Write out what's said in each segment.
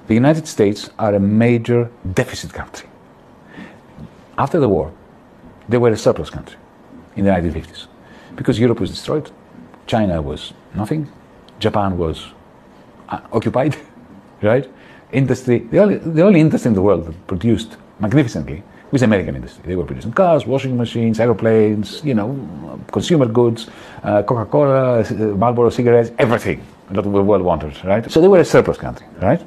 the United States are a major deficit country. After the war, they were a surplus country in the 1950s because Europe was destroyed, China was nothing, Japan was occupied, right? Industry, the only industry in the world that produced magnificently was the American industry. They were producing cars, washing machines, aeroplanes, consumer goods, Coca-Cola, Marlboro cigarettes, everything that the world wanted, right? So they were a surplus country, right?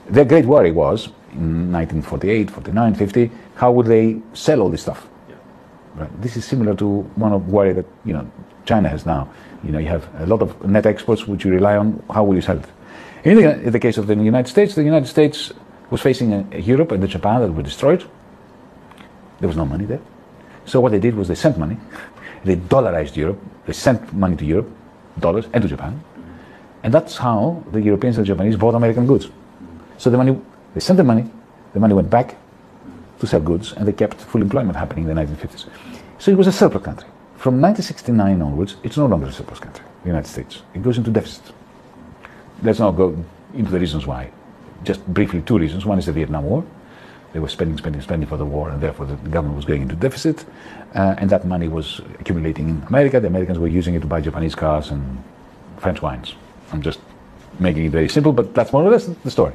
Their great worry was, in 1948, 49, 50, how would they sell all this stuff? Yeah. Right? This is similar to one of worry that, China has now. You have a lot of net exports which you rely on. How will you sell it? In the case of the United States was facing Europe and Japan that were destroyed. There was no money there. So what they did was they sent money. They dollarized Europe. They sent money to Europe, dollars, and to Japan. And that's how the Europeans and the Japanese bought American goods. So they sent the money went back to sell goods, and they kept full employment happening in the 1950s. So it was a surplus country. From 1969 onwards, it's no longer a surplus country, the United States. It goes into deficit. Let's not go into the reasons why. Just briefly, two reasons. One is the Vietnam War. They were spending for the war, and therefore the government was going into deficit, and that money was accumulating in America. The Americans were using it to buy Japanese cars and French wines. I'm just making it very simple, but that's more or less the story.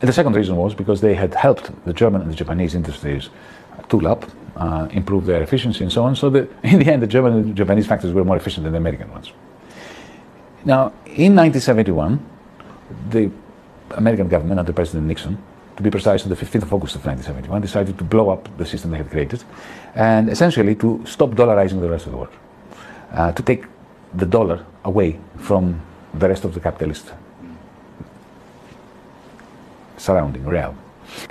And the second reason was because they had helped the German and the Japanese industries tool up, improve their efficiency and so on, so that in the end the German and the Japanese factories were more efficient than the American ones. Now, in 1971, the American government under President Nixon, to be precise, on the 15th of August of 1971, decided to blow up the system they had created and essentially to stop dollarizing the rest of the world, to take the dollar away from the rest of the capitalist surrounding realm.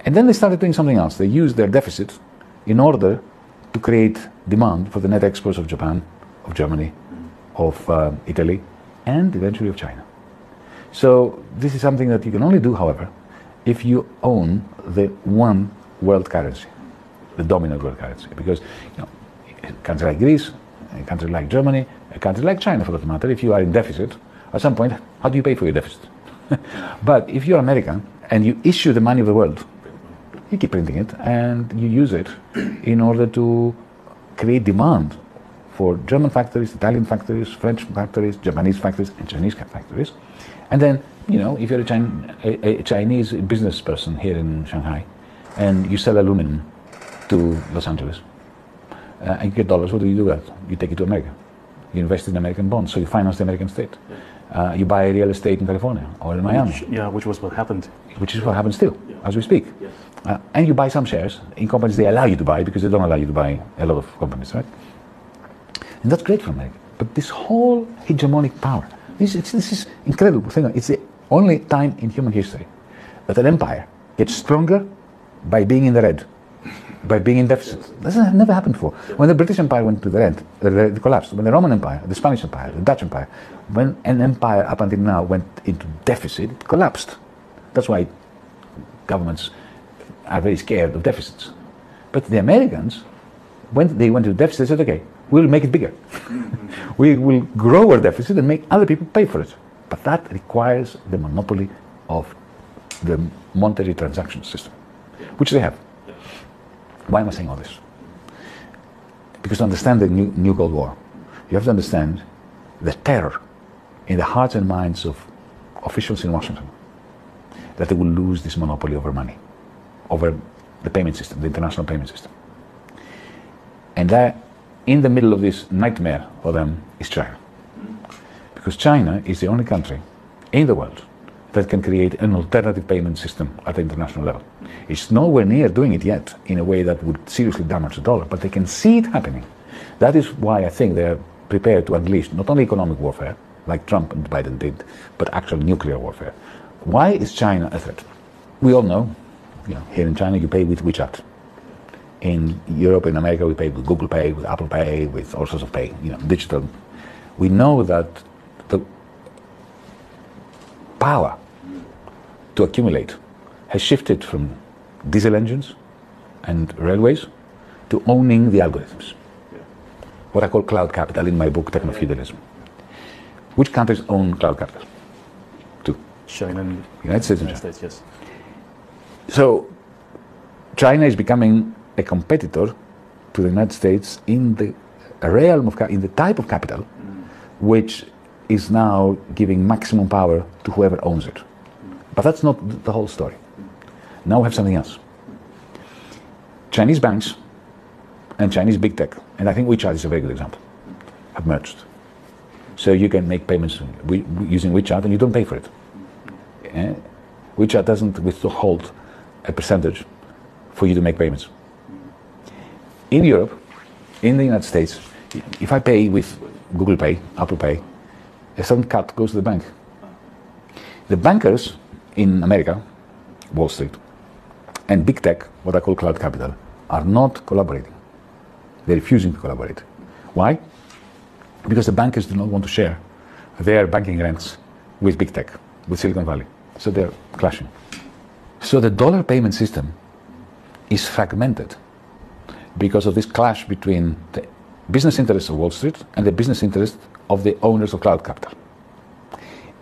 And then they started doing something else. They used their deficit in order to create demand for the net exports of Japan, of Germany, of Italy, and eventually of China. So this is something that you can only do, however, if you own the one world currency, the dominant world currency. Because a country like Greece, a country like Germany, a country like China for that matter, if you are in deficit, at some point, how do you pay for your deficit? But if you're American and you issue the money of the world, you keep printing it and you use it in order to create demand for German factories, Italian factories, French factories, Japanese factories, and Chinese factories. And then, if you're a Chinese business person here in Shanghai and you sell aluminum to Los Angeles and you get dollars, what do you do with that? You take it to America. You invest in American bonds, so you finance the American state. You buy real estate in California or in Miami. Which was what happened. Which is what happens still, as we speak. Yes. And you buy some shares in companies they allow you to buy because they don't allow you to buy a lot of companies, right? And that's great for America. But this whole hegemonic power, this is incredible thing. It's the only time in human history that an empire gets stronger by being in the red, by being in deficit. This has never happened before. When the British Empire went to the red, it collapsed. When the Roman Empire, the Spanish Empire, the Dutch Empire, when an empire up until now went into deficit, it collapsed. That's why governments are very scared of deficits. But the Americans, when they went to deficit, they said, okay, we'll make it bigger. We will grow our deficit and make other people pay for it. But that requires the monopoly of the monetary transaction system, which they have. Why am I saying all this? Because to understand the new Cold War, you have to understand the terror in the hearts and minds of officials in Washington that they will lose this monopoly over money, over the payment system, the international payment system. And that, in the middle of this nightmare for them, is China. Because China is the only country in the world that can create an alternative payment system at the international level. It's nowhere near doing it yet in a way that would seriously damage the dollar, but they can see it happening. That is why I think they're prepared to unleash not only economic warfare, like Trump and Biden did, but actual nuclear warfare. Why is China a threat? We all know, here in China you pay with WeChat. In Europe, in America, we pay with Google Pay, with Apple Pay, with all sorts of pay, digital. We know that the power to accumulate has shifted from diesel engines and railways to owning the algorithms. What I call cloud capital in my book, Techno-Feudalism. Which countries own cloud capital? Two. China and United States, United States, yes. So China is becoming a competitor to the United States in the realm of, in the type of capital, which is now giving maximum power to whoever owns it. But that's not the whole story. Now we have something else. Chinese banks and Chinese big tech, and I think WeChat is a very good example, have merged. So you can make payments using WeChat and you don't pay for it. WeChat doesn't withhold a percentage for you to make payments. In Europe, in the United States, if I pay with Google Pay, Apple Pay, a certain cut goes to the bank. The bankers in America, Wall Street, and big tech, what I call cloud capital, are not collaborating. They're refusing to collaborate. Why? Because the bankers do not want to share their banking rents with big tech, with Silicon Valley. So they're clashing. So the dollar payment system is fragmented because of this clash between the business interests of Wall Street and the business interests of the owners of cloud capital.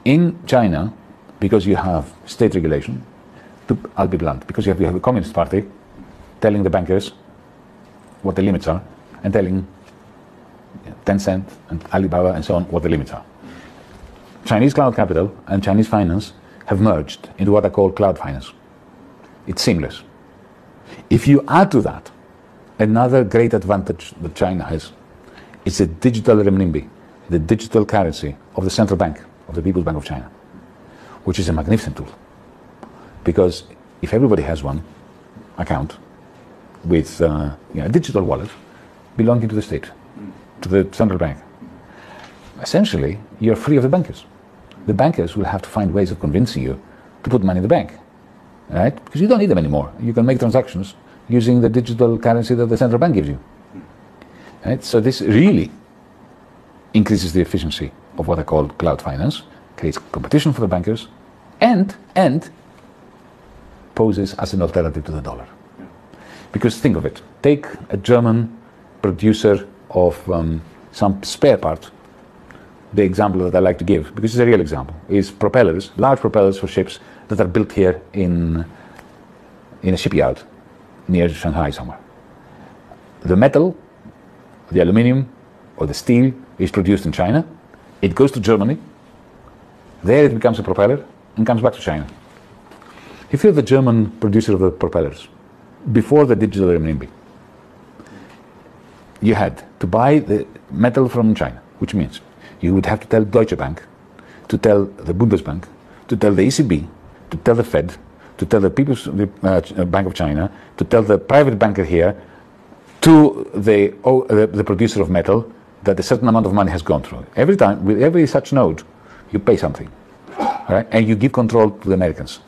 In China, because you have state regulation, I'll be blunt, because you have a Communist Party telling the bankers what the limits are and telling Tencent and Alibaba and so on what the limits are. Chinese cloud capital and Chinese finance have merged into what I call cloud finance. It's seamless. If you add to that another great advantage that China has, it's a digital renminbi, the digital currency of the central bank, of the People's Bank of China, which is a magnificent tool. Because if everybody has one account with a digital wallet belonging to the state, to the central bank, essentially you're free of the bankers. The bankers will have to find ways of convincing you to put money in the bank, right? Because you don't need them anymore. You can make transactions using the digital currency that the central bank gives you. Right? So this really increases the efficiency of what I call cloud finance, creates competition for the bankers, and poses as an alternative to the dollar. Because think of it, take a German producer of some spare part. The example that I like to give, because it's a real example, is propellers, large propellers for ships that are built here in a shipyard near Shanghai somewhere. The metal, the aluminium or the steel is produced in China. It goes to Germany. There it becomes a propeller and comes back to China. If you're the German producer of the propellers, before the digital renminbi, you had to buy the metal from China, which means you would have to tell Deutsche Bank, to tell the Bundesbank, to tell the ECB, to tell the Fed, to tell the People's Bank of China, to tell the private banker here, to the producer of metal, that a certain amount of money has gone through. Every time, with every such node, you pay something, right? And you give control to the Americans,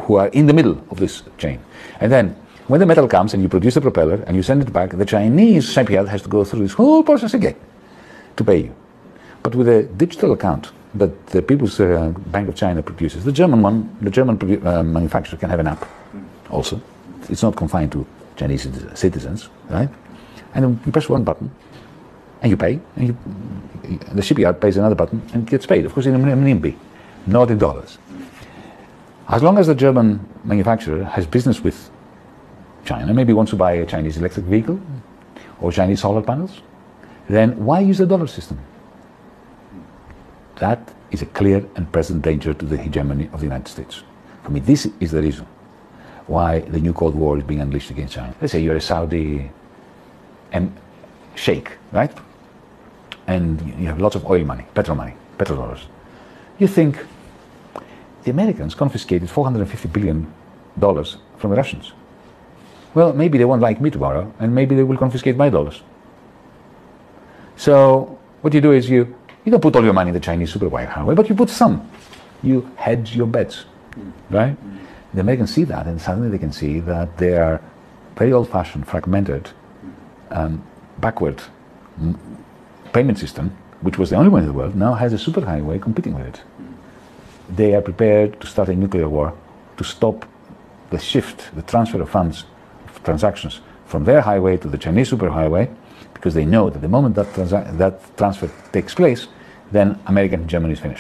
who are in the middle of this chain. And then, when the metal comes and you produce a propeller and you send it back, the Chinese shipyard has to go through this whole process again to pay you. But with a digital account that the People's Bank of China produces, the German one, the German manufacturer can have an app also. It's not confined to Chinese citizens, right? And then you press one button and you pay, and the shipyard pays another button and gets paid. Of course, in renminbi, not in dollars. As long as the German manufacturer has business with China, maybe wants to buy a Chinese electric vehicle or Chinese solar panels, then why use the dollar system? That is a clear and present danger to the hegemony of the United States. For me, this is the reason why the new Cold War is being unleashed against China. Let's say you're a Saudi sheikh, right? And you have lots of oil money, petrodollars. You think the Americans confiscated $450 billion from the Russians. Well, maybe they won't like me tomorrow, and maybe they will confiscate my dollars. So what you do is you don't put all your money in the Chinese superwide highway, but you put some. You hedge your bets, right? The Americans see that, and suddenly they can see that their very old-fashioned, fragmented, backward payment system, which was the only one in the world, now has a superhighway competing with it. They are prepared to start a nuclear war to stop the shift, the transfer of funds, of transactions from their highway to the Chinese superhighway, because they know that the moment that transfer takes place, then American hegemony is finished.